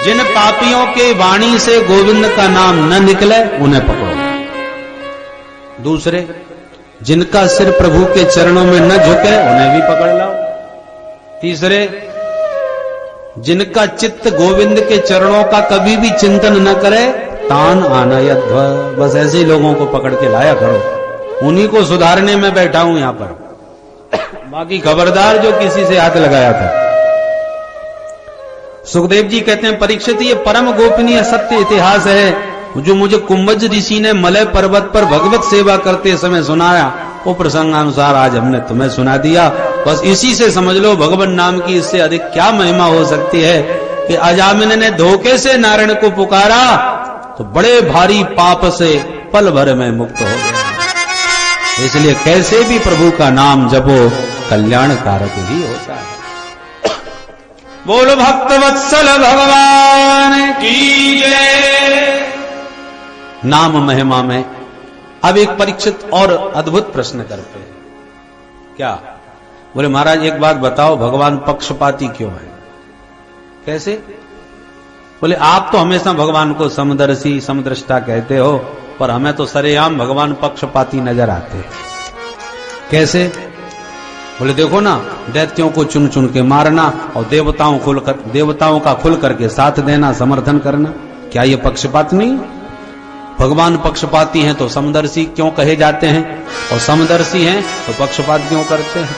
जिन पापियों के वाणी से गोविंद का नाम न निकले उन्हें पकड़ो। दूसरे, जिनका सिर प्रभु के चरणों में न झुके उन्हें भी पकड़ लाओ। तीसरे, जिनका चित्त गोविंद के चरणों का कभी भी चिंतन न करे तान आनयध्व, बस ऐसे लोगों को पकड़ के लाया करो। उन्हीं को सुधारने में बैठा हूं यहां पर। बाकी खबरदार जो किसी से हाथ लगाया था। सुखदेव जी कहते हैं, परीक्षित ये परम गोपनीय सत्य इतिहास है जो मुझे कुंभज ऋषि ने मलय पर्वत पर भगवत सेवा करते समय सुनाया, वो प्रसंगानुसार आज हमने तुम्हें सुना दिया। बस इसी से समझ लो भगवान नाम की इससे अधिक क्या महिमा हो सकती है कि अजामिन ने धोखे से नारायण को पुकारा तो बड़े भारी पाप से पल भर में मुक्त हो गया। इसलिए कैसे भी प्रभु का नाम जपो, कल्याण कारक ही होता है। बोलो भक्त वत्सल भगवान की जय। नाम महिमा में अब एक परीक्षित और अद्भुत प्रश्न करते हैं। क्या? बोले महाराज एक बात बताओ, भगवान पक्षपाती क्यों है? कैसे? बोले आप तो हमेशा भगवान को समदर्शी समदृष्टा कहते हो, पर हमें तो सरेआम भगवान पक्षपाती नजर आते हैं। कैसे? बोले देखो ना, दैत्यों को चुन चुन के मारना और देवताओं का खुल करके साथ देना, समर्थन करना, क्या ये पक्षपात नहीं? भगवान पक्षपाती हैं तो समदर्शी क्यों कहे जाते हैं, और समदर्शी हैं तो पक्षपात क्यों करते हैं?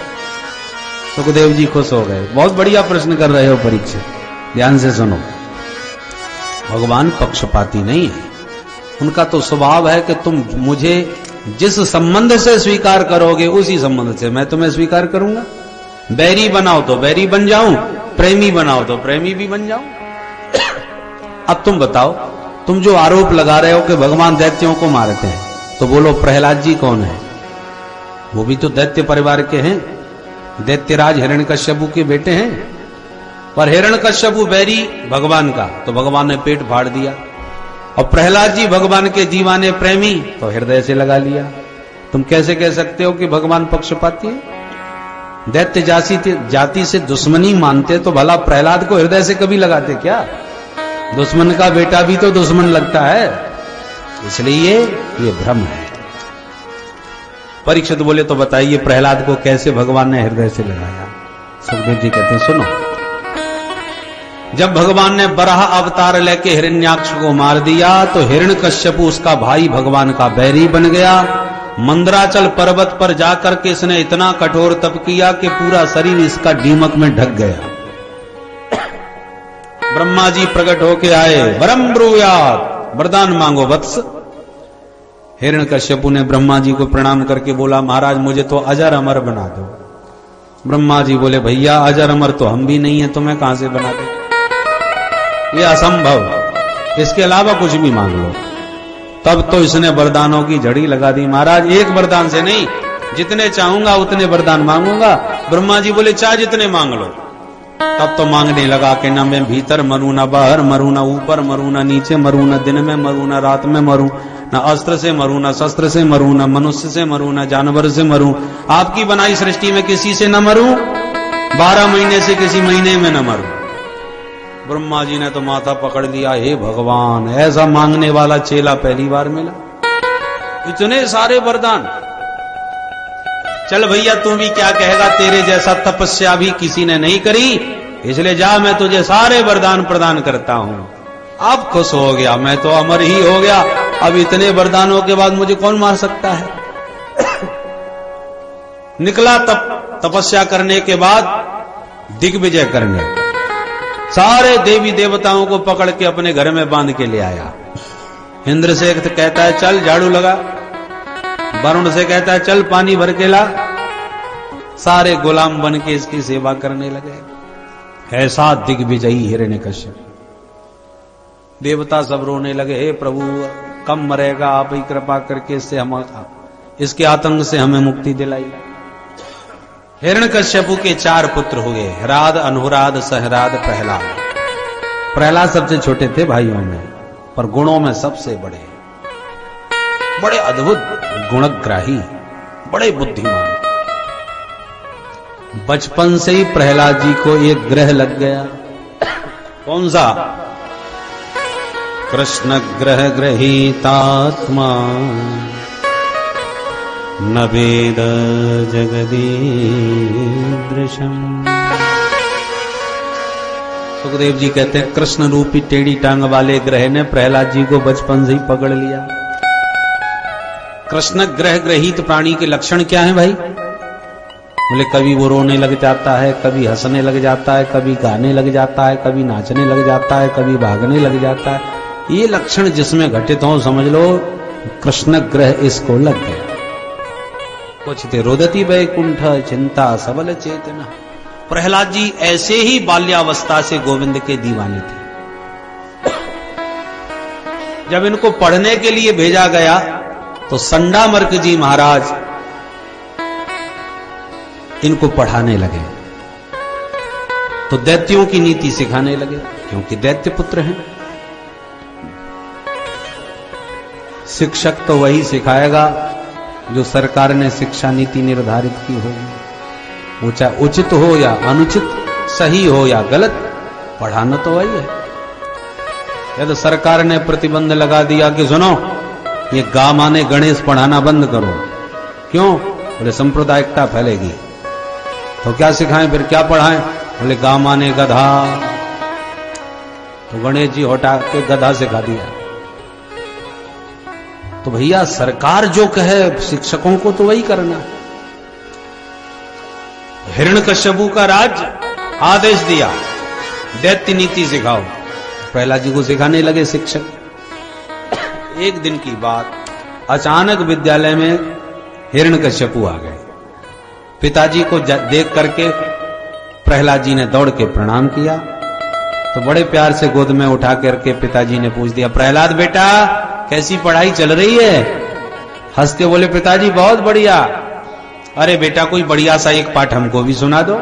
सुखदेव जी खुश हो गए। बहुत बढ़िया प्रश्न कर रहे हो परीक्षित, ध्यान से सुनो। भगवान पक्षपाती नहीं है, उनका तो स्वभाव है कि तुम मुझे जिस संबंध से स्वीकार करोगे उसी संबंध से मैं तुम्हें स्वीकार करूंगा। बैरी बनाओ तो बैरी बन जाऊं, प्रेमी बनाओ तो प्रेमी भी बन जाऊं। अब तुम बताओ, तुम जो आरोप लगा रहे हो कि भगवान दैत्यों को मारते हैं, तो बोलो प्रहलाद जी कौन है? वो भी तो दैत्य परिवार के हैं, दैत्यराज हिरण्यकश्यपु के बेटे हैं। पर हिरण्यकश्यपु बैरी भगवान का, तो भगवान ने पेट फाड़ दिया। और प्रहलाद जी भगवान के दीवाने प्रेमी, तो हृदय से लगा लिया। तुम कैसे कह सकते हो कि भगवान पक्षपाती है? दैत्य जाति से दुश्मनी मानते तो भला प्रहलाद को हृदय से कभी लगाते क्या? दुश्मन का बेटा भी तो दुश्मन लगता है, इसलिए ये भ्रम है। परीक्षित बोले तो बताइए प्रहलाद को कैसे भगवान ने हृदय से लगाया? सुखदेव जी कहते हैं सुनो। जब भगवान ने बराह अवतार लेके हिरण्याक्ष को मार दिया तो हिरण्यकश्यपु उसका भाई भगवान का बैरी बन गया। मंदराचल पर्वत पर जाकर के इसने इतना कठोर तप किया कि पूरा शरीर इसका दीमक में ढक गया। ब्रह्मा जी प्रकट होके आए, वरम ब्रूयात, वरदान मांगो वत्स। हिरण्यकश्यपु ने ब्रह्मा जी को प्रणाम करके बोला, महाराज मुझे तो अजर अमर बना दो। ब्रह्मा जी बोले, भैया अजर अमर तो हम भी नहीं है, तुम्हें कहां से बना दो? ये असंभव, इसके अलावा कुछ भी मांग लो। तब तो इसने वरदानों की झड़ी लगा दी। महाराज एक वरदान से नहीं, जितने चाहूंगा उतने वरदान मांगूंगा। ब्रह्मा जी बोले, चाहे जितने मांग लो। तब तो मांगने लगा कि न मैं भीतर मरूं, न बाहर मरूं, न ऊपर मरूं, न नीचे मरूं, न दिन में मरूं, न रात में मरूं, न अस्त्र से मरूं, न शस्त्र से मरूं, न मनुष्य से मरूं, न जानवर से मरूं, आपकी बनाई सृष्टि में किसी से न मरूं, 12 महीने से किसी महीने में न मरूं। ब्रह्मा जी ने तो माथा पकड़ लिया, हे भगवान, ऐसा मांगने वाला चेला पहली बार मिला। इतने सारे वरदान। चल भैया तू भी क्या कहेगा, तेरे जैसा तपस्या भी किसी ने नहीं करी, इसलिए जा मैं तुझे सारे वरदान प्रदान करता हूं। अब खुश हो गया, मैं तो अमर ही हो गया, अब इतने वरदानों के बाद मुझे कौन मार सकता है? निकला तपस्या करने के बाद दिग्विजय करने, सारे देवी देवताओं को पकड़ के अपने घर में बांध के ले आया। इंद्र से कहता है चल झाड़ू लगा, वरुण से कहता है चल पानी भर के ला। सारे गुलाम बन के इसकी सेवा करने लगे। ऐसा दिग्विजयी हिरण्यकश्यप। देवता सब रोने लगे, हे प्रभु कम मरेगा, आप ही कृपा करके इसके आतंक से हमें मुक्ति दिलाई। हिरण्यकश्यपु के 4 पुत्र हुए, ह्राद, अनुराद, सहराद, प्रहलाद। प्रहलाद सबसे छोटे थे भाइयों में, पर गुणों में सबसे बड़े, बड़े अद्भुत गुणग्राही, बड़े बुद्धिमान। बचपन से ही प्रहलाद जी को एक ग्रह लग गया। कौन सा? कृष्ण ग्रह ग्रहीतात्मा न वेद जगदीदृशम्। सुखदेव जी कहते हैं कृष्ण रूपी टेढ़ी टांग वाले ग्रह ने प्रहलाद जी को बचपन से ही पकड़ लिया। कृष्ण ग्रह ग्रहित प्राणी के लक्षण क्या हैं भाई? बोले कभी वो रोने लग जाता है, कभी हंसने लग जाता है, कभी गाने लग जाता है, कभी नाचने लग जाता है, कभी भागने लग जाता है। ये लक्षण जिसमें घटित हो समझ लो कृष्ण ग्रह इसको लग गया। कुछ ते रोदती वैकुंठ चिंता सबल चेतना। प्रहलाद जी ऐसे ही बाल्यावस्था से गोविंद के दीवाने थे। जब इनको पढ़ने के लिए भेजा गया तो संडामर्क जी महाराज इनको पढ़ाने लगे, तो दैत्यों की नीति सिखाने लगे, क्योंकि दैत्य पुत्र हैं। शिक्षक तो वही सिखाएगा जो सरकार ने शिक्षा नीति निर्धारित की होगी, वो चाहे उचित हो या अनुचित, सही हो या गलत, पढ़ाना तो वही है। यदि सरकार ने प्रतिबंध लगा दिया कि सुनो ये गा माने गणेश पढ़ाना बंद करो, क्यों? बोले सांप्रदायिकता फैलेगी। तो क्या सिखाएं फिर, क्या पढ़ाएं? बोले गा माने गधा, तो गणेश जी हटा के गधा सिखा दिया। तो भैया सरकार जो कहे शिक्षकों को तो वही करना। हिरण्यकश्यपु का राज आदेश दिया दैत्य नीति सिखाओ, प्रहलाद जी को सिखाने लगे शिक्षक। एक दिन की बात, अचानक विद्यालय में हिरण्यकश्यपु आ गए। पिताजी को देख करके प्रहलाद जी ने दौड़ के प्रणाम किया, तो बड़े प्यार से गोद में उठा करके पिताजी ने पूछ दिया, प्रहलाद बेटा कैसी पढ़ाई चल रही है? हंस के बोले, पिताजी बहुत बढ़िया। अरे बेटा कोई बढ़िया सा एक पाठ हमको भी सुना दो।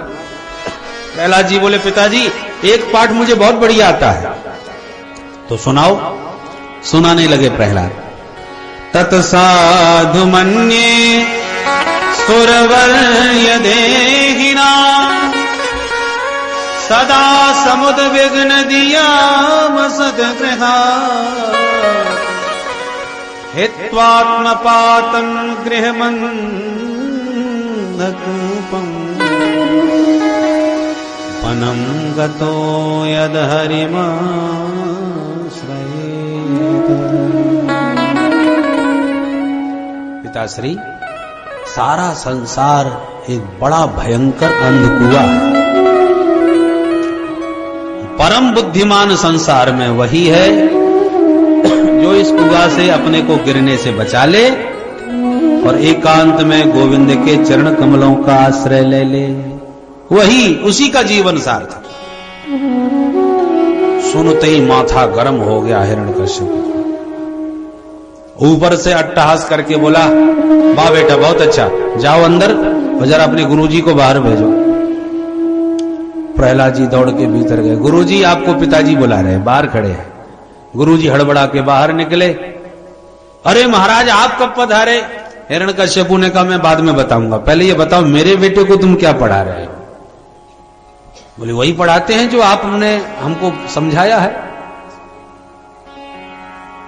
प्रहलाद जी बोले, पिताजी एक पाठ मुझे बहुत बढ़िया आता है। तो सुनाओ। सुनाने लगे प्रहलाद। तत्साधु मन्ये सुरवर्य देहिना सदा समुद्विग्न दिया मसद्गृहा हित्वात्मपातं गृहमन्धकूपम् वनं गतो यदहरिमाश्रयेत। पिताश्री, सारा संसार एक बड़ा भयंकर अंधकुआ है। परम बुद्धिमान संसार में वही है जो इस कुआ से अपने को गिरने से बचा ले और एकांत में गोविंद के चरण कमलों का आश्रय ले ले। वही, उसी का जीवन सार्थक। सुनते ही माथा गर्म हो गया हिरण्यकश्यप। ऊपर से अट्टहास करके बोला, वाह बेटा बहुत अच्छा, जाओ अंदर और जरा अपने गुरुजी को बाहर भेजो। प्रहलाद जी दौड़ के भीतर गए। गुरुजी आपको पिताजी बुला रहे हैं, बाहर खड़े हैं। गुरुजी हड़बड़ा के बाहर निकले। अरे महाराज आप कब पधारे? हिरण्यकश्यपु ने कहा मैं बाद में बताऊंगा, पहले ये बताओ मेरे बेटे को तुम क्या पढ़ा रहे हो? बोले वही पढ़ाते हैं जो आपने हमको समझाया है।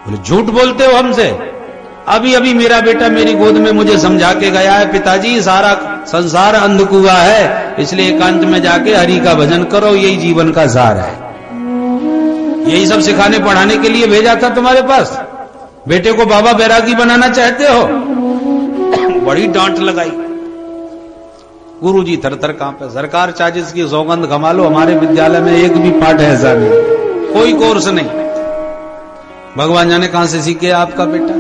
बोले झूठ बोलते हो हमसे? अभी अभी मेरा बेटा मेरी गोद में मुझे समझा के गया है, पिताजी सारा संसार अंधकुआ है, इसलिए एकांत में जाके हरि का भजन करो, यही जीवन का सार है। यही सब सिखाने पढ़ाने के लिए भेजा था तुम्हारे पास। बेटे को बाबा बैरागी बनाना चाहते हो? बड़ी डांट लगाई। गुरुजी थर थर कांपे। सरकार चाहे जिसकी सौगंध कमा लो, हमारे विद्यालय में एक भी पाठ ऐसा नहीं, कोई कोर्स नहीं। भगवान जाने कहां से सीखे आपका बेटा।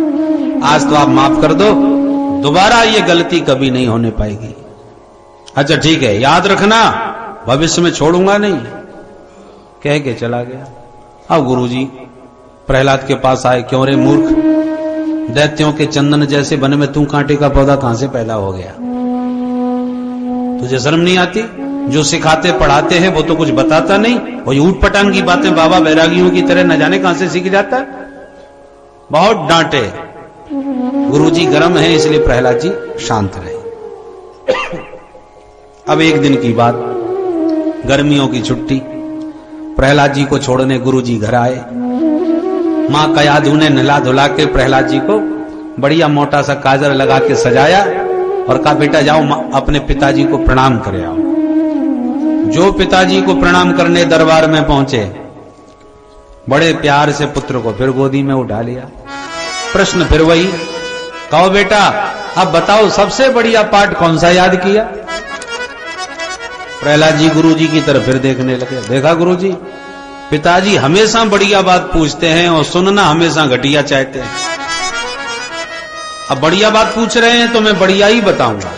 आज तो आप माफ कर दो, दोबारा ये गलती कभी नहीं होने पाएगी। अच्छा ठीक है, याद रखना, भविष्य में छोड़ूंगा नहीं, कह के चला गया। अब गुरुजी प्रहलाद के पास आए। क्यों रे मूर्ख, दैत्यों के चंदन जैसे वन में तू कांटे का पौधा कहां से पैदा हो गया? तुझे शर्म नहीं आती? जो सिखाते पढ़ाते हैं वो तो कुछ बताता नहीं, वही ऊट पटांग की बातें बाबा बैरागियों की तरह न जाने कहां से सीख जाता है। बहुत डांटे। गुरुजी गर्म है इसलिए प्रहलाद जी शांत रहे। अब एक दिन की बात, गर्मियों की छुट्टी, प्रहलाद जी को छोड़ने गुरुजी घर आए। मां कयाधु ने नहला धुला के प्रहलाद जी को बढ़िया मोटा सा काजर लगा के सजाया और कहा बेटा जाओ अपने पिताजी को प्रणाम करे आओ। जो पिताजी को प्रणाम करने दरबार में पहुंचे, बड़े प्यार से पुत्र को फिर गोदी में उठा लिया। प्रश्न फिर वही, कहो बेटा अब बताओ सबसे बढ़िया पाठ कौन सा याद किया? प्रहलाद जी गुरुजी की तरफ फिर देखने लगे। देखा गुरुजी, पिताजी हमेशा बढ़िया बात पूछते हैं और सुनना हमेशा घटिया चाहते हैं। अब बढ़िया बात पूछ रहे हैं तो मैं बढ़िया ही बताऊंगा।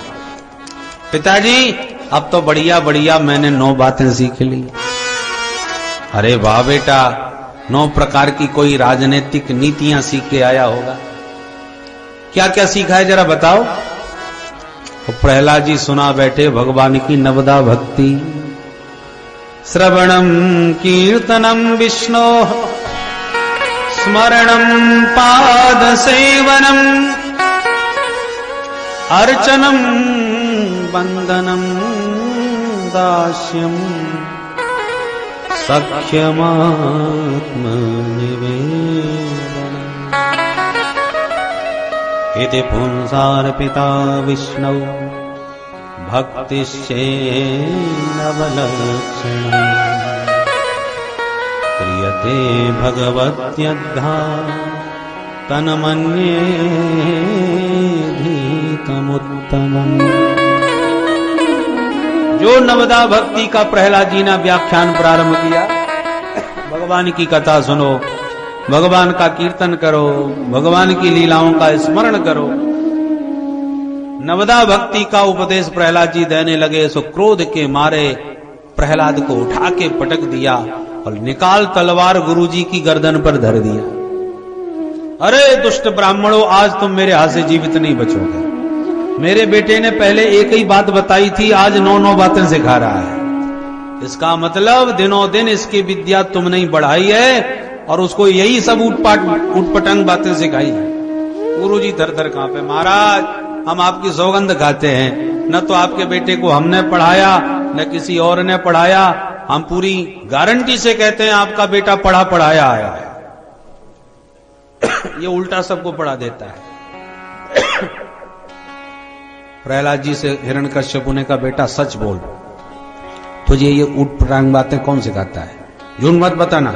पिताजी अब तो बढ़िया बढ़िया मैंने 9 बातें सीख ली। अरे वाह बेटा, 9 प्रकार की कोई राजनीतिक नीतियां सीख के आया होगा। क्या क्या सीखा है जरा बताओ। तो प्रहलाद जी सुना बैठे भगवान की नवदा भक्ति। श्रवणम कीर्तनम विष्णो स्मरणम पाद सेवनम अर्चनम वंदनम दास्यम सख्यमात्मनिवेदनम् इति पुंसार्पिता विष्णु भक्तिश्चेन्नवलक्षणा क्रियते भगवत्यद्धा तन्मन्येऽधीतमुत्तमम्। जो नवदा भक्ति का प्रहलाद जी ने व्याख्यान प्रारंभ किया, भगवान की कथा सुनो, भगवान का कीर्तन करो, भगवान की लीलाओं का स्मरण करो। नवदा भक्ति का उपदेश प्रहलाद जी देने लगे। सो क्रोध के मारे प्रहलाद को उठा के पटक दिया और निकाल तलवार गुरुजी की गर्दन पर धर दिया। अरे दुष्ट ब्राह्मणों, आज तुम मेरे हाथ से जीवित नहीं बचोगे। मेरे बेटे ने पहले एक ही बात बताई थी, आज 9 बातें सिखा रहा है। इसका मतलब दिनों दिन इसकी विद्या तुमने ही बढ़ाई है और उसको यही सब उटपटांग बातें सिखाई है। गुरुजी थर-थर कांपे। महाराज हम आपकी सौगंध खाते हैं, न तो आपके बेटे को हमने पढ़ाया न किसी और ने पढ़ाया। हम पूरी गारंटी से कहते हैं आपका बेटा पढ़ा पढ़ाया आया है। ये उल्टा सबको पढ़ा देता है। प्रहलाद जी से हिरण्यकश्यप ने कहा बेटा सच बोल, तुझे ये उटपटांग बातें कौन सिखाता है? झूठ मत बताना।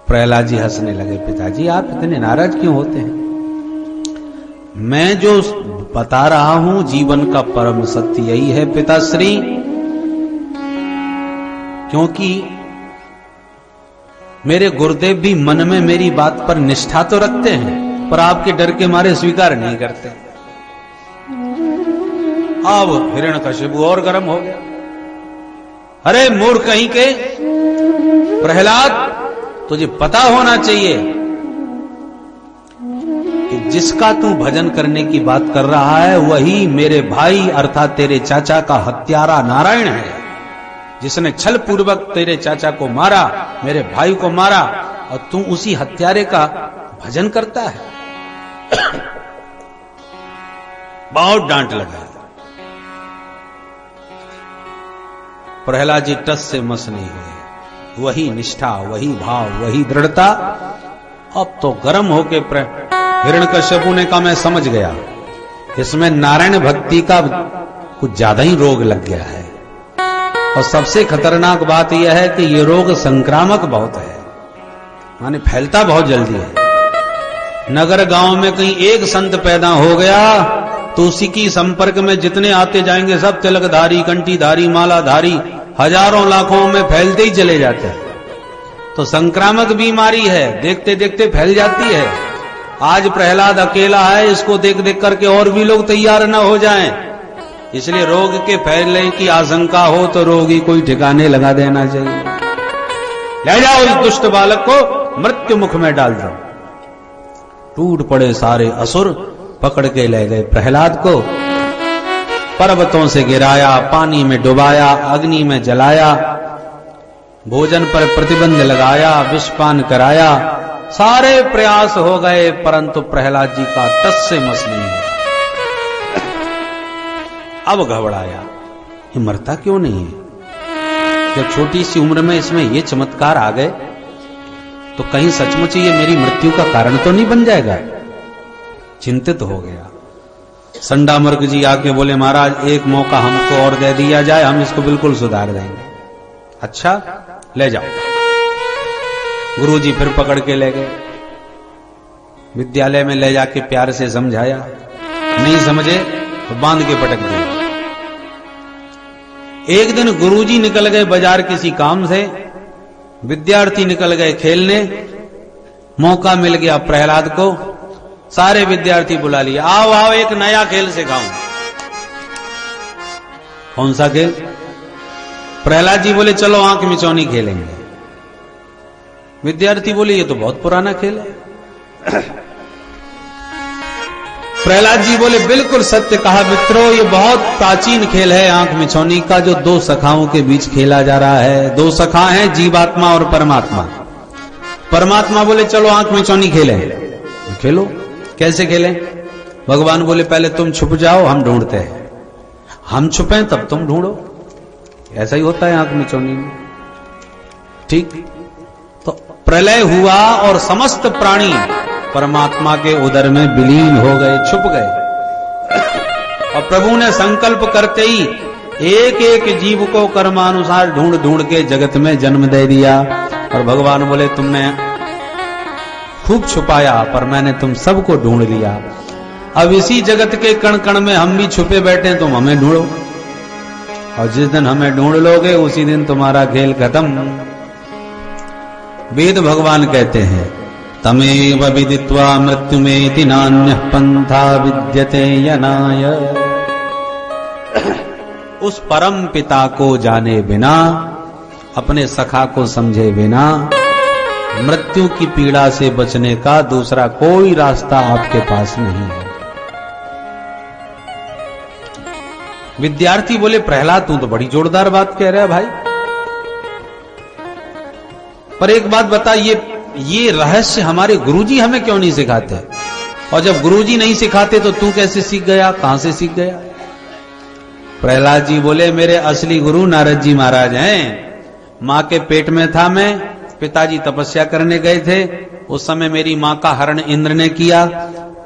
प्रहलाद जी हंसने लगे। पिताजी आप इतने नाराज क्यों होते हैं? मैं जो बता रहा हूं जीवन का परम सत्य यही है पिताश्री, क्योंकि मेरे गुरुदेव भी मन में मेरी बात पर निष्ठा तो रखते हैं, पर आपके डर के मारे स्वीकार नहीं करते। अब हिरण्यकश्यप और गर्म हो गया। अरे मूर्ख कहीं के, प्रहलाद तुझे पता होना चाहिए कि जिसका तू भजन करने की बात कर रहा है वही मेरे भाई अर्थात तेरे चाचा का हत्यारा नारायण है, जिसने छल पूर्वक तेरे चाचा को मारा, मेरे भाई को मारा, और तू उसी हत्यारे का भजन करता है। बहुत डांट लगा। प्रहलाद जी टस से मस नहीं हुए। वही निष्ठा, वही भाव, वही दृढ़ता। अब तो गर्म होके हिरण्यकश्यप ने कहा मैं समझ गया, इसमें नारायण भक्ति का कुछ ज्यादा ही रोग लग गया है। और सबसे खतरनाक बात यह है कि यह रोग संक्रामक बहुत है, माने फैलता बहुत जल्दी है। नगर गांव में कहीं एक संत पैदा हो गया तो उसी की संपर्क में जितने आते जाएंगे सब तिलकधारी, कंठीधारी, मालाधारी हजारों लाखों में फैलते ही चले जाते हैं। तो संक्रामक बीमारी है, देखते देखते फैल जाती है। आज प्रहलाद अकेला है, इसको देख देख करके और भी लोग तैयार न हो जाएं। इसलिए रोग के फैलने की आशंका हो तो रोगी कोई ठिकाने लगा देना चाहिए। ले जाओ इस दुष्ट बालक को मृत्यु मुख में डाल दो। टूट पड़े सारे असुर, पकड़ के ले गए प्रहलाद को, पर्वतों से गिराया, पानी में डुबाया, अग्नि में जलाया, भोजन पर प्रतिबंध लगाया, विषपान कराया। सारे प्रयास हो गए परंतु प्रहलाद जी का टस से मस नहीं हुआ। अब घबराया, ये मरता क्यों नहीं है? जब छोटी सी उम्र में इसमें ये चमत्कार आ गए तो कहीं सचमुच ये मेरी मृत्यु का कारण तो नहीं बन जाएगा। चिंतित हो गया। संडामर्क जी आके बोले, महाराज एक मौका हमको और दे दिया जाए, हम इसको बिल्कुल सुधार देंगे। अच्छा, ले जाओ। गुरुजी फिर पकड़ के ले गए, विद्यालय में ले जाके प्यार से समझाया, नहीं समझे तो बांध के पटक दिया। एक दिन गुरुजी निकल गए बाजार किसी काम से, विद्यार्थी निकल गए खेलने, मौका मिल गया प्रहलाद को, सारे विद्यार्थी बुला लिया, आओ आओ एक नया खेल सिखाऊं। कौन सा खेल? प्रहलाद जी बोले चलो आंख मिचौनी खेलेंगे। विद्यार्थी बोले ये तो बहुत पुराना खेल है। प्रहलाद जी बोले बिल्कुल सत्य कहा मित्रों, ये बहुत प्राचीन खेल है आंख मिचौनी का, जो दो सखाओं के बीच खेला जा रहा है। दो सखा हैं, जीवात्मा और परमात्मा। परमात्मा बोले चलो आंख मिचौनी खेलें। खेलो। कैसे खेलें? भगवान बोले पहले तुम छुप जाओ, हम ढूंढते हैं, हम छुपें तब तुम ढूंढो। ऐसा ही होता है आंख मिचौनी में। ठीक, तो प्रलय हुआ और समस्त प्राणी परमात्मा के उदर में विलीन हो गए, छुप गए। और प्रभु ने संकल्प करते ही एक एक जीव को कर्मानुसार ढूंढ ढूंढ के जगत में जन्म दे दिया। और भगवान बोले तुमने खूब छुपाया पर मैंने तुम सबको ढूंढ लिया। अब इसी जगत के कण कण में हम भी छुपे बैठे, तुम हमें ढूंढो, और जिस दिन हमें ढूंढ लोगे उसी दिन तुम्हारा खेल खत्म। वेद भगवान कहते हैं तमेव विदित्वा मृत्युमेति नान्यः पंथा विद्यते यनाय। उस परम पिता को जाने बिना, अपने सखा को समझे बिना मृत्यु की पीड़ा से बचने का दूसरा कोई रास्ता आपके पास नहीं है। विद्यार्थी बोले प्रहलाद तू तो बड़ी जोरदार बात कह रहा है भाई, पर एक बात बता, ये रहस्य हमारे गुरुजी हमें क्यों नहीं सिखाते? और जब गुरुजी नहीं सिखाते तो तू कैसे सीख गया, कहां से सीख गया? प्रहलाद जी बोले मेरे असली गुरु नारद जी महाराज हैं। मां के पेट में था मैं, पिताजी तपस्या करने गए थे, उस समय मेरी मां का हरण इंद्र ने किया।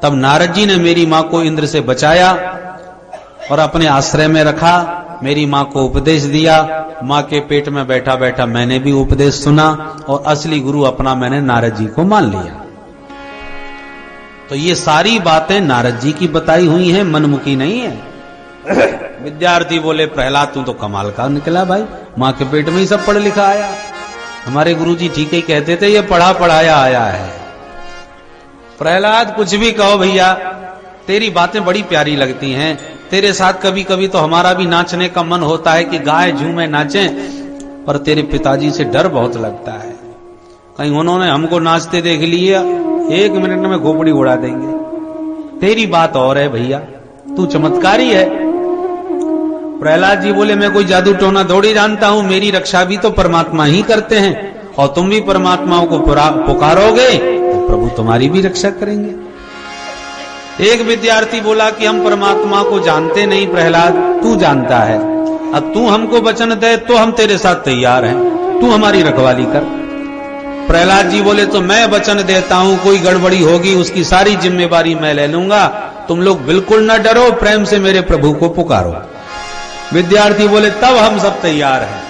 तब नारद जी ने मेरी मां को इंद्र से बचाया और अपने आश्रय में रखा, मेरी मां को उपदेश दिया। मां के पेट में बैठा बैठा मैंने भी उपदेश सुना और असली गुरु अपना मैंने नारद जी को मान लिया। तो ये सारी बातें नारद जी की बताई हुई हैं, मनमुखी नहीं है। विद्यार्थी बोले प्रहलाद तू तो कमाल का निकला भाई, मां के पेट में ही सब पढ़ लिखा आया। हमारे गुरुजी ठीक ही कहते थे ये पढ़ा पढ़ाया आया है। प्रहलाद कुछ भी कहो भैया, तेरी बातें बड़ी प्यारी लगती हैं, तेरे साथ कभी कभी तो हमारा भी नाचने का मन होता है कि गाय झूमे नाचें, पर तेरे पिताजी से डर बहुत लगता है, कहीं उन्होंने हमको नाचते देख लिया, 1 मिनट में खोपड़ी उड़ा देंगे। तेरी बात और है भैया, तू चमत्कारी है। प्रहलाद जी बोले मैं कोई जादू टोना थोड़ी जानता हूं, मेरी रक्षा भी तो परमात्मा ही करते हैं, और तुम भी परमात्माओं को पुकारोगे तो प्रभु तुम्हारी भी रक्षा करेंगे। एक विद्यार्थी बोला कि हम परमात्मा को जानते नहीं प्रहलाद, तू जानता है, अब तू हमको वचन दे तो हम तेरे साथ तैयार हैं, तू हमारी रखवाली कर। प्रहलाद जी बोले तो मैं वचन देता हूं, कोई गड़बड़ी होगी उसकी सारी जिम्मेवारी मैं ले लूंगा, तुम लोग बिल्कुल न डरो, प्रेम से मेरे प्रभु को पुकारो। विद्यार्थी बोले तब हम सब तैयार हैं।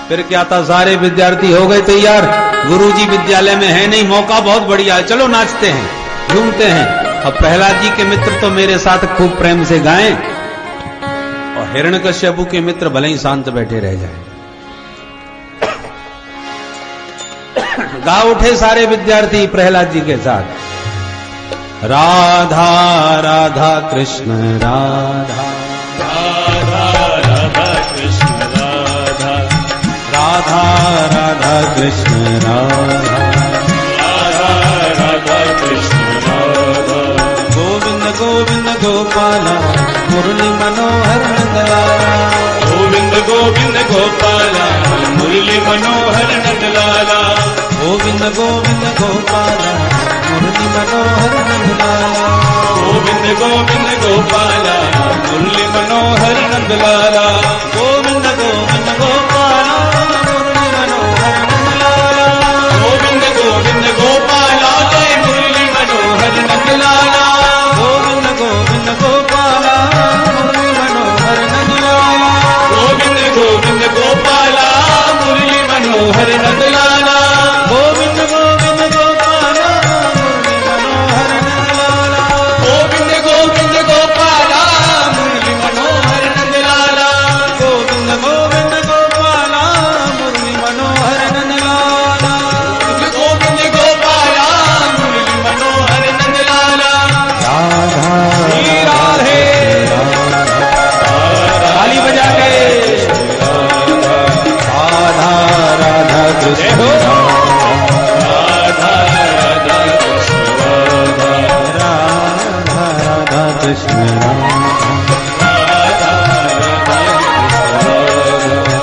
फिर क्या था, सारे विद्यार्थी हो गए तैयार। गुरुजी विद्यालय में है नहीं, मौका बहुत बढ़िया है, चलो नाचते हैं, झूमते हैं। अब प्रहलाद जी के मित्र तो मेरे साथ खूब प्रेम से गाएं, और हिरण्यकश्यपु के मित्र भले ही शांत बैठे रह जाएं। गा उठे सारे विद्यार्थी प्रहलाद जी के साथ, राधा राधा कृष्ण राधा, राधा राधा कृष्ण राधा, राधा राधा कृष्ण राधा, राधा राधा कृष्ण राधा, गोविंद गोविंद गोपाला मुरली मनोहर नंदलाला, गोविंद गोविंद गोपाला मुरली मनोहर नंदलाला, गोविंद गोविंद गोपाला मुरली मनोहर नंदलाला, गोविंद गोविंद गोपाला मुरली मनोहर नंदलाला, गोविंद गोविंद गोपाला मुरली मनोहर नंदलाला, गोविंद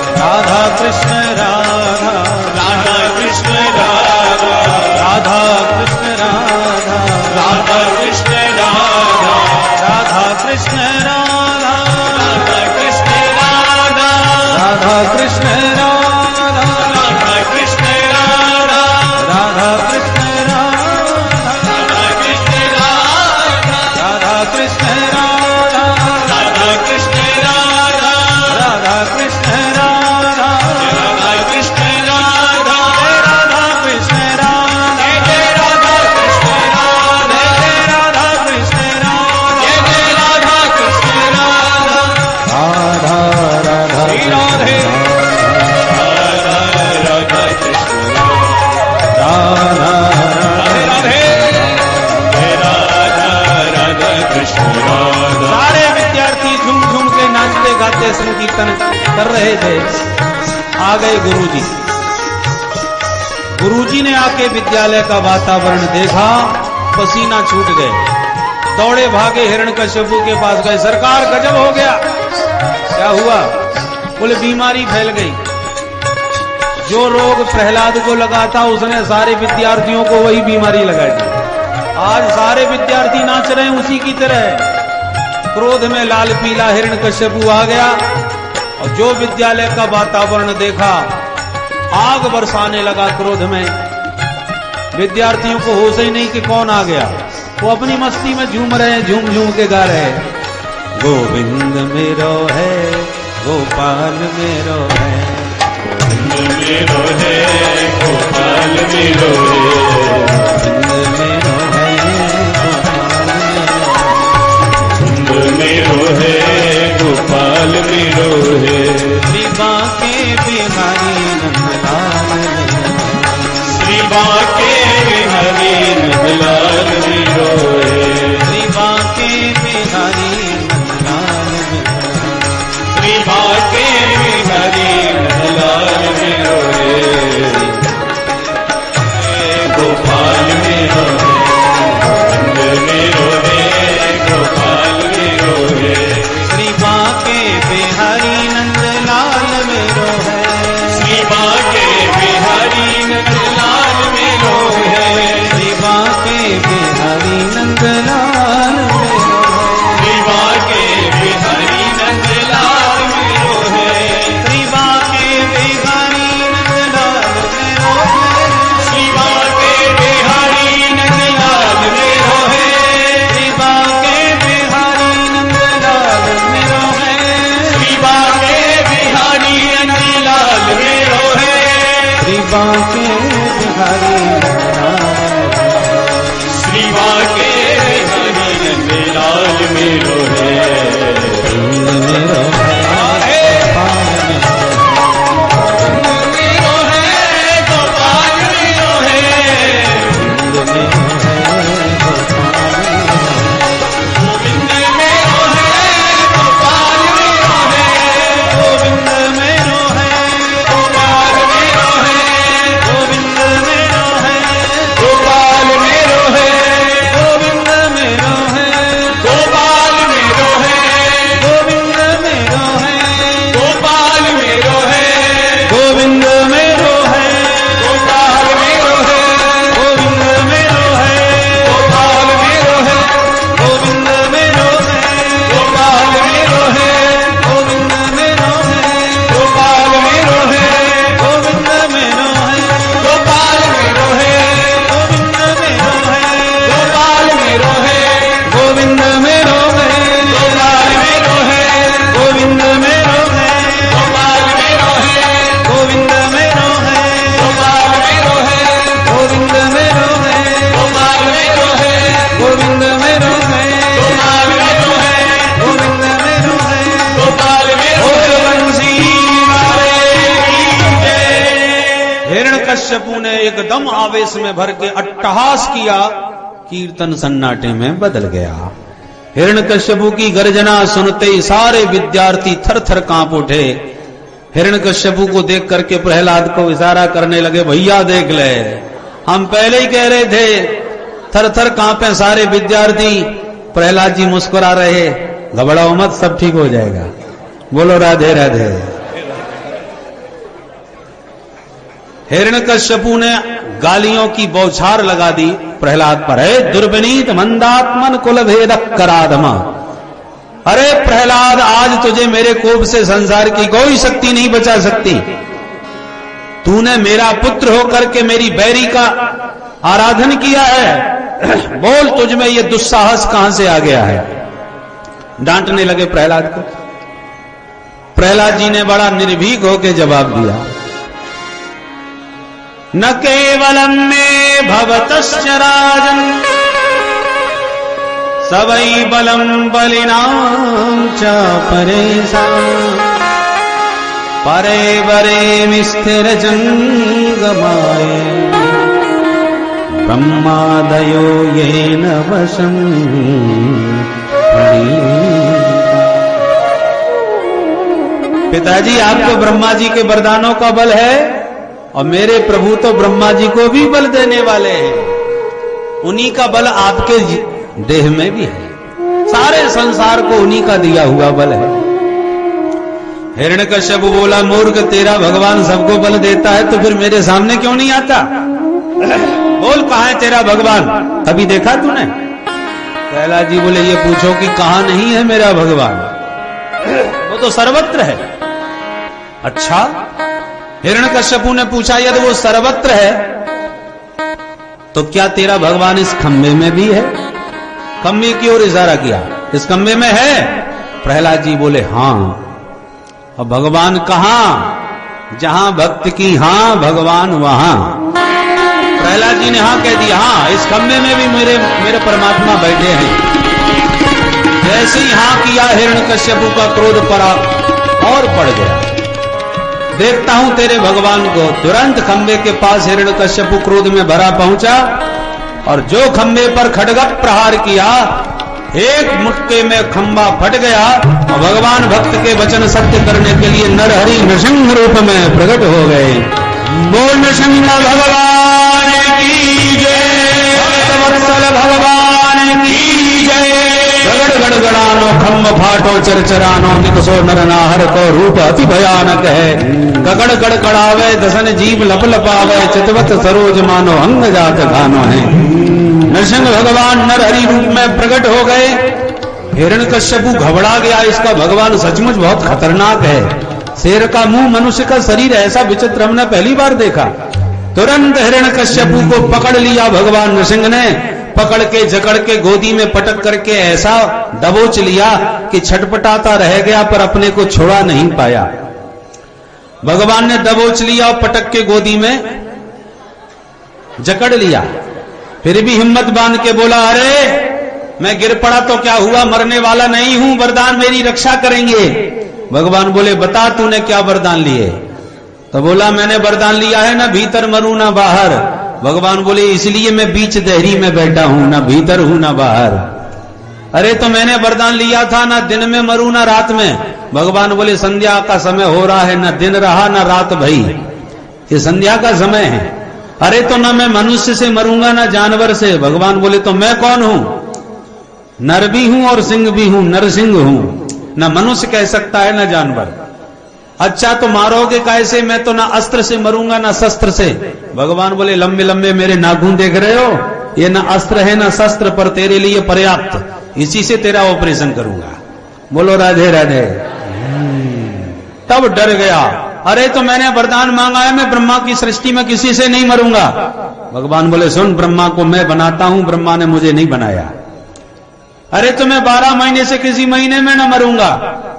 कृष्ण राधा कृष्ण राधा राधा कृष्ण राधा राधा कृष्ण राधा राधा कृष्ण राधा राधा कृष्ण राधा राधा कृष्ण राधा राधा कृष्ण राधा राधा कृष्ण राधा राधा कृष्ण राधा कृष्ण राधा राधा कृष्ण राधा राधा कृष्ण राधा राधा कृष्ण राधा राधा कृष्ण राधा जय राधा कृष्ण राधा जय राधा कृष्ण राधा जय राधा कृष्ण राधा राधा राधा श्री राधे राधा राधा कृष्ण राधा राधे कृष्ण राधा। सारे विद्यार्थी झूम झूम के नाचते गाते संकीर्तन कर रहे थे। आ गए गुरुजी। गुरुजी ने आके विद्यालय का वातावरण देखा, पसीना छूट गए, दौड़े भागे हिरण्यकश्यपु के पास गए। सरकार गजब हो गया। क्या हुआ? बोले बीमारी फैल गई। जो रोग प्रहलाद को लगा था उसने सारे विद्यार्थियों को वही बीमारी लगाई। आज सारे विद्यार्थी नाच रहे हैं उसी की तरह। क्रोध में लाल पीला हिरण्यकश्यपु आ गया और जो विद्यालय का वातावरण देखा आग बरसाने लगा क्रोध में। विद्यार्थियों को होश ही नहीं कि कौन आ गया। वो अपनी मस्ती में झूम रहे हैं, झूम झूम के गा रहे हैं। गोविंद मेरो है गोपाल मेरो है, गोविंद मेरो है गोपाल मेरो है, मेरो है गोपाल मेरो है। श्री बांके बिहारी नंदलाल श्री बांके बिहारी नंदलाल मेरो है, श्री बांके बिहारी नंदलाल श्री बांके बिहारी नंदलाल मेरो है, गोपाल मेरो है मेरो है गोपाल मेरो है। श्री बांके बिहारी नंदलाल मेरो है, श्री बांके बिहारी नंदलाल मेरो है, श्री बांके बिहारी नंदलाल मेरो है, श्री बांके बिहारी नंदलाल मेरो है, श्री बांके बिहारी नंदलाल मेरो है, श्री बांके बिहारी नंदलाल मेरो है, श्री बांके बिहारी नंदलाल मेरो है, श्री बांके बिहारी नंदलाल मेरो है, श्री बांके बिहारी श्री बांके बिहारी नंदलाल मेरो है, मेरो है गोपाल मेरो है, गोविंद मेरो है गोपाल मेरो है, गोविंद मेरो है गोपाल मेरो है, गोविंद मेरो है गोपाल मेरो है, गोविंद मेरो है गोपाल मेरो है, गोविंद मेरो है गोपाल मेरो है, गोविंद मेरो है गोपाल मेरो है, गोविंद मेरो है गोपाल मेरो है, गोविंद मेरो है गोपाल मेरो है, गोविंद मेरो है गोपाल मेरो है, गोविंद मेरो है गोपाल मेरो है, गोविंद मेरो है गोपाल मेरो है, गोविंद मेरो है गोपाल मेरो है, गोविंद मेरो है गोपाल मेरो है, गोविंद मेरो है गोपाल मेरो है, गोविंद मेरो है गोपाल मेरो है, गोविंद मेरो है गोपाल मेरो है, गोविंद मेरो है गोपाल मेरो है। बंसी वाले की जय। हिरण्यकश्यपु ने एकदम आवेश में भर के अट्टहास किया, कीर्तन सन्नाटे में बदल गया। हिरण्यकश्यपु की गर्जना सुनते ही सारे विद्यार्थी थर थर कांप उठे। हिरण्यकश्यपु को देख करके प्रहलाद को इशारा करने लगे, भैया देख ले, हम पहले ही कह रहे थे। थर थर कांपे सारे विद्यार्थी। प्रहलाद जी मुस्कुरा रहे, घबराओ मत, सब ठीक हो जाएगा। बोलो राधे राधे। हिरण्यकश्यपु ने गालियों की बौछार लगा दी प्रहलाद पर। है दुर्विनीत मंदात्मन कुल भेद कराधमा। अरे प्रहलाद, आज तुझे मेरे कोप से संसार की कोई शक्ति नहीं बचा सकती। तूने मेरा पुत्र होकर के मेरी बैरी का आराधन किया है। बोल, तुझ में ये दुस्साहस कहां से आ गया है? डांटने लगे प्रहलाद को। प्रहलाद जी ने बड़ा निर्भीक होकर जवाब दिया, न केवलम में भवतश्च राजन् सवै बलम बलिनां च परेषाम् परे वरे स्थिर जंगमाय ब्रह्मादयो येन वशं। पिताजी, आपको ब्रह्मा जी के वरदानों का बल है और मेरे प्रभु तो ब्रह्मा जी को भी बल देने वाले हैं। उन्हीं का बल आपके देह में भी है। सारे संसार को उन्हीं का दिया हुआ बल है। हिरण्यकश्यप बोला, मूर्ख, तेरा भगवान सबको बल देता है तो फिर मेरे सामने क्यों नहीं आता? बोल, कहां है तेरा भगवान? कभी देखा तूने? प्रहलाद जी बोले, ये पूछो कि कहां नहीं है मेरा भगवान? वो तो सर्वत्र है। अच्छा, हिरण्यकश्यपु ने पूछा, यदि वो सर्वत्र है तो क्या तेरा भगवान इस खंबे में भी है? खंबे की ओर इशारा किया। इस खंबे में है? प्रहलाद जी बोले, हां। और भगवान कहां? जहां भक्त की हां, भगवान वहां। प्रहलाद जी ने हां कह दिया। हां, इस खंबे में भी मेरे परमात्मा बैठे हैं। जैसे ही हां किया, हिरण्यकश्यपु का क्रोध पड़ा और बढ़ गया। देखता हूं तेरे भगवान को। तुरंत खंबे के पास हिरण्यकश्यपु क्रोध में भरा पहुंचा और जो खंबे पर खड्ग प्रहार किया, एक मुक्के में खंबा फट गया और भगवान भक्त के वचन सत्य करने के लिए नरहरि नृसिंह रूप में प्रकट हो गए। बोल नृसिंह भगवान की जय, भक्तवत्सल भगवान की जय। गगड़ गड़गड़ानो खम्भ फाटो चरचरानो, निकसो नर नाहर को रूप अति भयानक है। गगड़ गड़गड़ावे दसन जीव लप लपावे, चितवत सरोज मानो अंग जात गानो है। नरसिंह भगवान नरहरि रूप में प्रकट हो गए। हिरण्यकश्यपु घबरा गया, इसका भगवान सचमुच बहुत खतरनाक है। शेर का मुंह, मनुष्य का शरीर, ऐसा विचित्र हमने पहली बार देखा। तुरंत हिरण्यकश्यपु को पकड़ लिया भगवान नृसिंह ने। पकड़ के जकड़ के गोदी में पटक करके ऐसा दबोच लिया कि छटपटाता रह गया, पर अपने को छोड़ा नहीं पाया। भगवान ने दबोच लिया और पटक के गोदी में जकड़ लिया। फिर भी हिम्मत बांध के बोला, अरे मैं गिर पड़ा तो क्या हुआ, मरने वाला नहीं हूं, वरदान मेरी रक्षा करेंगे। भगवान बोले, बता तूने क्या वरदान लिए? तो बोला, मैंने वरदान लिया है, ना भीतर मरूं ना बाहर। भगवान बोले, इसलिए मैं बीच देहरी में बैठा हूं, ना भीतर हूं ना बाहर। अरे तो मैंने वरदान लिया था, ना दिन में मरूं ना रात में। भगवान बोले, संध्या का समय हो रहा है, ना दिन रहा ना रात भई, ये संध्या का समय है। अरे तो ना मैं मनुष्य से मरूंगा ना जानवर से। भगवान बोले, तो मैं कौन हूं? नर भी हूं और सिंह भी हूं, नरसिंह हूं। ना मनुष्य कह सकता है ना जानवर। अच्छा तो मारोगे कैसे? मैं तो ना अस्त्र से मरूंगा ना शस्त्र से। भगवान बोले, लंबे लंबे मेरे नाखून देख रहे हो, ये ना अस्त्र है ना शस्त्र, पर तेरे लिए पर्याप्त, इसी से तेरा ऑपरेशन करूंगा। बोलो राधे राधे। तब डर गया। अरे तो मैंने वरदान मांगा है, मैं ब्रह्मा की सृष्टि में किसी से नहीं मरूंगा। भगवान बोले, सुन, ब्रह्मा को मैं बनाता हूं, ब्रह्मा ने मुझे नहीं बनाया। अरे तो मैं 12 महीने से किसी महीने में न मरूंगा।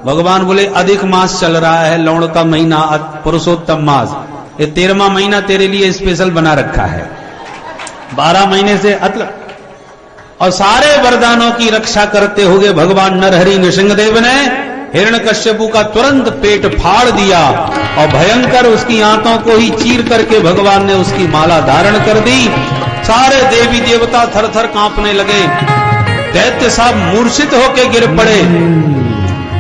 भगवान बोले, अधिक मास चल रहा है, लौण का महीना, पुरुषोत्तम मास, ये 13वां महीना तेरे लिए स्पेशल बना रखा है। 12 महीने से अतल। और सारे वरदानों की रक्षा करते हुए भगवान नरहरि नृसिंहदेव ने हिरण्यकश्यपु का तुरंत पेट फाड़ दिया और भयंकर उसकी आंतों को ही चीर करके भगवान ने उसकी माला धारण कर दी। सारे देवी देवता थर थर कांपने लगे। दैत्य साहब मूर्छित होकर गिर पड़े।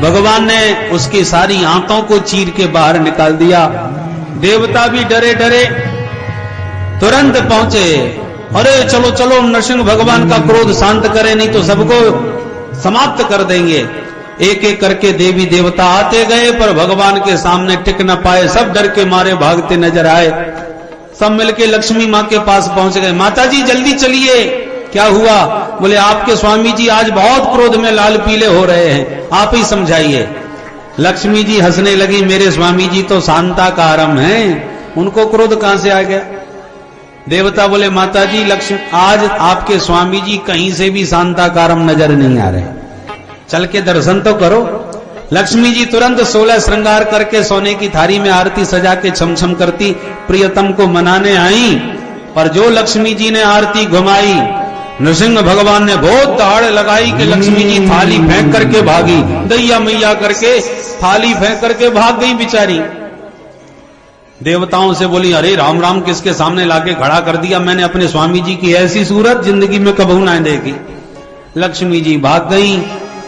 भगवान ने उसकी सारी आंतों को चीर के बाहर निकाल दिया। देवता भी डरे डरे तुरंत पहुंचे। अरे चलो चलो, नरसिंह भगवान का क्रोध शांत करे, नहीं तो सबको समाप्त कर देंगे। एक एक करके देवी देवता आते गए, पर भगवान के सामने टिक न पाए, सब डर के मारे भागते नजर आए। सब मिलके लक्ष्मी माँ के पास पहुंच गए। माता जी जल्दी चलिए, क्या हुआ? बोले आपके स्वामी जी आज बहुत क्रोध में लाल पीले हो रहे हैं, आप ही समझाइए। लक्ष्मी जी हंसने लगी, मेरे स्वामी जी तो शांताकारम हैं, उनको क्रोध कहां से आ गया? देवता बोले माता जी लक्ष्मी आज आपके स्वामी जी कहीं से भी शांताकारम नजर नहीं आ रहे, चल के दर्शन तो करो। लक्ष्मी जी तुरंत 16 श्रृंगार करके सोने की थारी में आरती सजा के छमछम करती प्रियतम को मनाने आई। पर जो लक्ष्मी जी ने आरती घुमाई, नृसिंह भगवान ने बहुत दहाड़ लगाई कि लक्ष्मी जी थाली फेंक करके भागी, दैया मैया करके थाली फेंक करके भाग गई बिचारी। देवताओं से बोली अरे राम राम, किसके सामने लाके खड़ा कर दिया, मैंने अपने स्वामी जी की ऐसी सूरत जिंदगी में कबू ना देखी। लक्ष्मी जी भाग गई।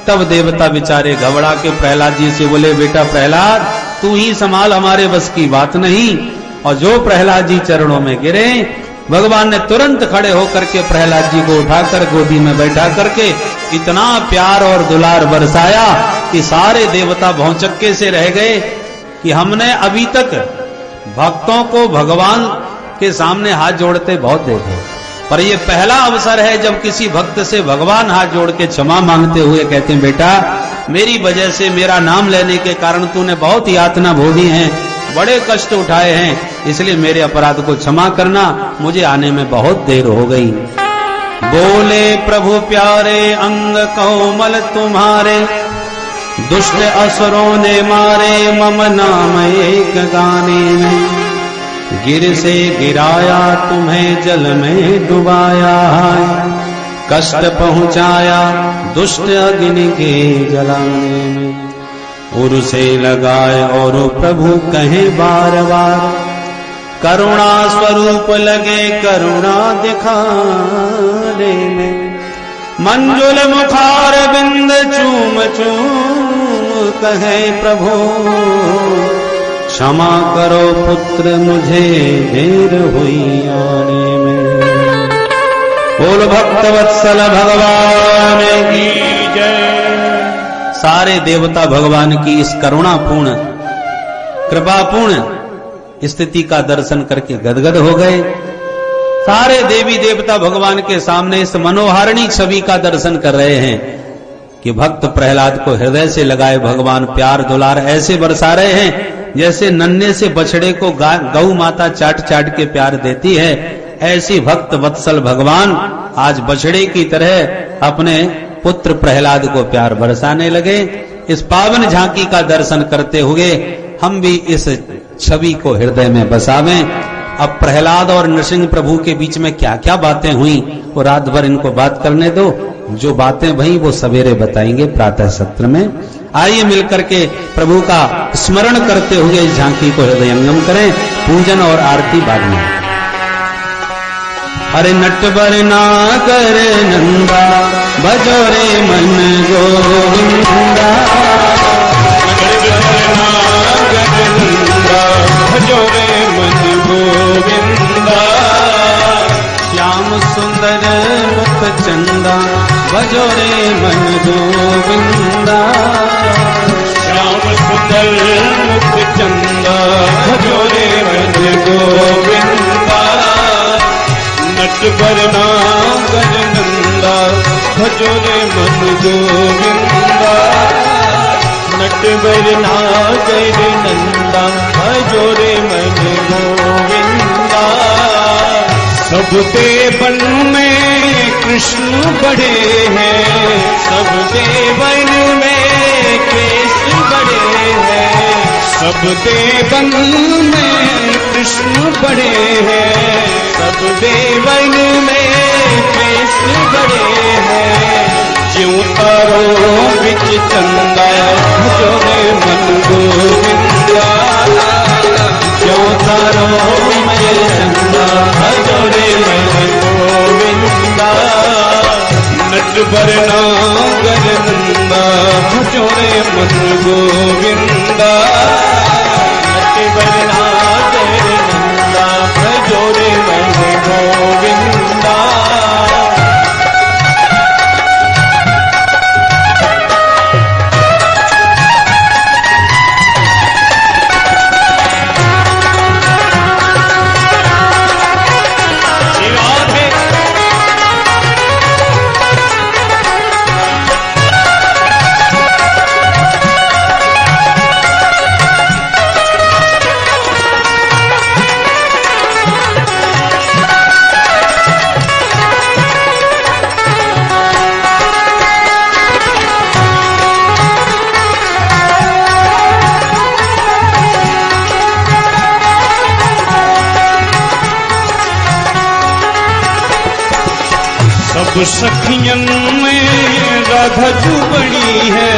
तब देवता बेचारे घबरा के प्रहलाद जी से बोले बेटा प्रहलाद तू ही संभाल, हमारे बस की बात नहीं। और जो प्रहलाद जी चरणों में गिरे, भगवान ने तुरंत खड़े होकर के प्रहलाद जी को उठाकर गोदी में बैठा करके इतना प्यार और दुलार बरसाया कि सारे देवता भौचक्के से रह गए कि हमने अभी तक भक्तों को भगवान के सामने हाथ जोड़ते बहुत देखे, पर यह पहला अवसर है जब किसी भक्त से भगवान हाथ जोड़ के क्षमा मांगते हुए कहते हैं बेटा मेरी वजह से, मेरा नाम लेने के कारण तूने बहुत यातना भोगी हैं, बड़े कष्ट उठाए हैं, इसलिए मेरे अपराध को क्षमा करना, मुझे आने में बहुत देर हो गई। बोले प्रभु प्यारे अंग कोमल तुम्हारे, दुष्ट असुरों ने मारे मम नाम एक गाने में। गिर से गिराया तुम्हें जल में डुबाया, कष्ट पहुंचाया दुष्ट अग्नि के जलाने में। उर से लगाए और प्रभु कहे बार बार, करुणा स्वरूप लगे करुणा दिखाने में। मंजुल मुखार बिंद चूम चूम कहे प्रभु, क्षमा करो पुत्र मुझे देर हुई आने में। बोल भक्त वत्सल भगवान की जय। सारे देवता भगवान की इस करुणापूर्ण कृपापूर्ण स्थिति का दर्शन करके गदगद हो गए। सारे देवी देवता भगवान के सामने इस मनोहारिणी छवि का दर्शन कर रहे हैं कि भक्त प्रहलाद को हृदय से लगाए भगवान प्यार दुलार ऐसे बरसा रहे हैं जैसे नन्हे से बछड़े को गौ माता चाट चाट के प्यार देती है, ऐसी भक्त वत्सल भगवान आज बछड़े की तरह अपने पुत्र प्रहलाद को प्यार बरसाने लगे। इस पावन झांकी का दर्शन करते हुए हम भी इस छवि को हृदय में बसावें। अब प्रहलाद और नृसिंह प्रभु के बीच में क्या क्या बातें हुई वो रात भर इनको बात करने दो, जो बातें भई वो सवेरे बताएंगे प्रातः सत्र में। आइए मिलकर के प्रभु का स्मरण करते हुए इस झांकी को हृदयंगम करें, पूजन और आरती बाद में। अरे नटवर नागर नंदा भजो रे मन गोविंदा, भजो रे मन गोविंदा। श्याम सुंदर मुख चंदा भजो रे मन गोविंदा, श्याम सुंदर मुख चंदा भजो रे मन गोविंदा। नटवर नागर नंदा भजो रे मन गोविंदा, नटवर नागर नंदा भजो रे मन गोविंदा। सब देवन में कृष्ण बड़े हैं, सब देवन में कृष्ण बड़े हैं, सब देवन में कृष्ण बड़े हैं, सब देवन में कृष्ण बड़े हैं। ज्यों तारो बिच चंदा भजो रे मन गोविंदा, ज्यों तारो बिच चंदा भजो रे मन गोविंदा। नटवर नागर नंदा भजो रे मन गोविंदा, नटवर नागर नंदा भजो रे मन गोविंदा। सब सखियन में राधा जू बड़ी है,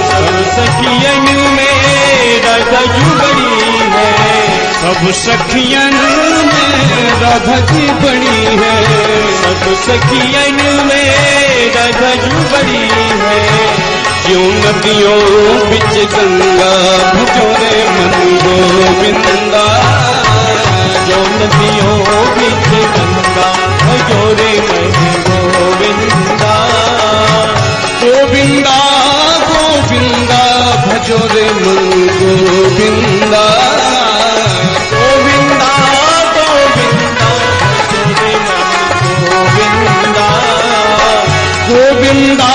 सब सखियन में राधा जू बड़ी है, सब सखियन में राधा जी बड़ी है, सब सखियन में राधा जू बड़ी है। क्यों नदियों बिच गंगा भजो रे मन गोविंदा, जो नदियों बिच गंगा भजो रे मन गोविंदा, गोविंदा गोविंदा भजो रे मन गोविंदा, गोविंदा गोविंदा भजो रे मन गोविंदा, गोविंदा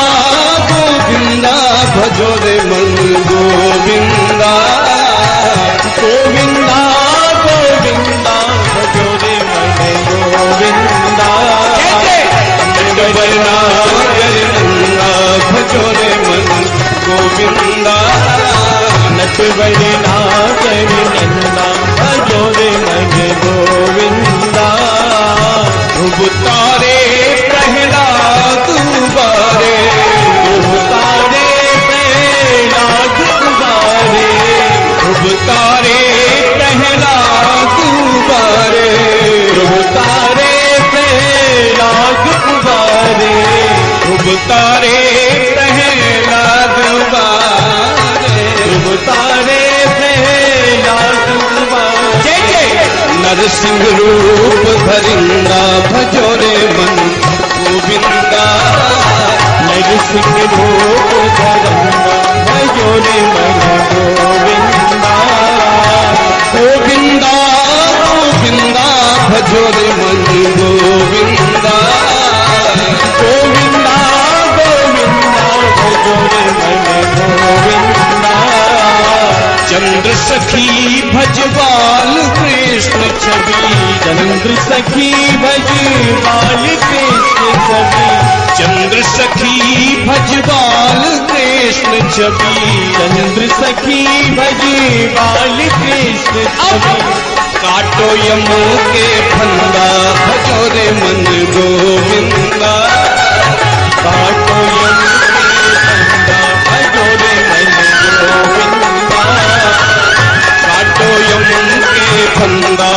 गोविंदा भजो रे मन गोविंदा, गोविंदा गोविंदा भजो रे मन गोविंदा, नटवरना गंगा भजो रे मन गोविंदा, नटवरना गंगा भजो रे मन गोविंदा, ध्रुव तारे प्रहलाद उबारे, ध्रुव तारे प्रहलाद उबारे, ध्रुव तारे प्रहलाद उबारे, ध्रुव तारे प्रहलाद उबारे, ध्रुव तारे प्रहलाद उबारे, ध्रुव तारे प्रहलाद उबारे। नरसिंह रूप धरिंदा भजो रे मन गोविंदा, नरसिंह रूप धरिंदा भजो रे मन गोविंदा, गोविंदा गोविंदा भजो रे मन गोविंदा, गोविंदा गोविंदा भजो रे मन गोविंदा। चंद्र सखी भजवाल कृष्ण छवि, चंद्र सखी भजवाल कृष्ण छवि, चंद्र सखी भजवाल कृष्ण छवि, चंद्र सखी भजवाल कृष्ण छवि। काटो यमो के फंदा भजो रे मन गोविंदा, काटो यमो के फंदा भजो रे मन गोविंदा, काटो यम के फंदा